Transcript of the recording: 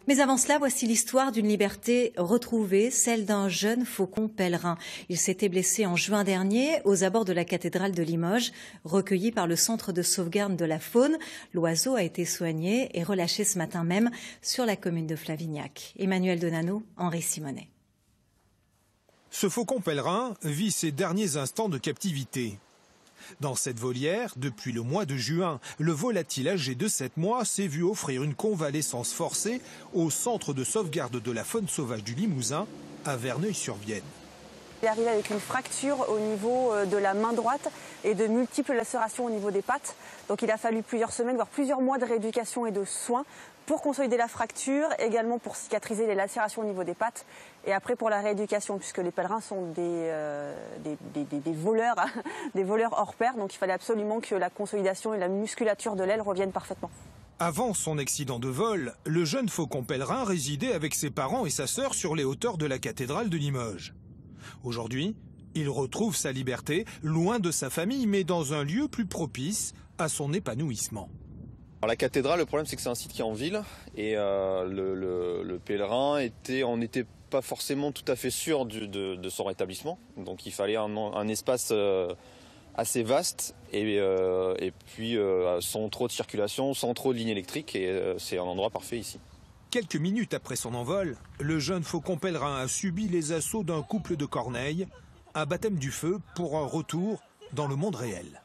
Mais avant cela, voici l'histoire d'une liberté retrouvée, celle d'un jeune faucon pèlerin. Il s'était blessé en juin dernier aux abords de la cathédrale de Limoges. Recueilli par le Centre de sauvegarde de la faune, l'oiseau a été soigné et relâché ce matin même sur la commune de Flavignac. Emmanuel Donano, Henri Simonet. Ce faucon pèlerin vit ses derniers instants de captivité. Dans cette volière, depuis le mois de juin, le volatile âgé de 7 mois s'est vu offrir une convalescence forcée au Centre de sauvegarde de la faune sauvage du Limousin, à Verneuil-sur-Vienne. Il est arrivé avec une fracture au niveau de la main droite et de multiples lacérations au niveau des pattes. Donc il a fallu plusieurs semaines, voire plusieurs mois de rééducation et de soins pour consolider la fracture, également pour cicatriser les lacérations au niveau des pattes et après pour la rééducation, puisque les pèlerins sont des voleurs, des voleurs hors pair. Donc il fallait absolument que la consolidation et la musculature de l'aile reviennent parfaitement. Avant son accident de vol, le jeune faucon pèlerin résidait avec ses parents et sa sœur sur les hauteurs de la cathédrale de Limoges. Aujourd'hui, il retrouve sa liberté, loin de sa famille, mais dans un lieu plus propice à son épanouissement. Alors, la cathédrale, le problème c'est que c'est un site qui est en ville et le pèlerin on n'était pas forcément tout à fait sûr de son rétablissement. Donc il fallait un espace assez vaste et puis sans trop de circulation, sans trop de lignes électriques et c'est un endroit parfait ici. Quelques minutes après son envol, le jeune faucon pèlerin a subi les assauts d'un couple de corneilles, un baptême du feu pour un retour dans le monde réel.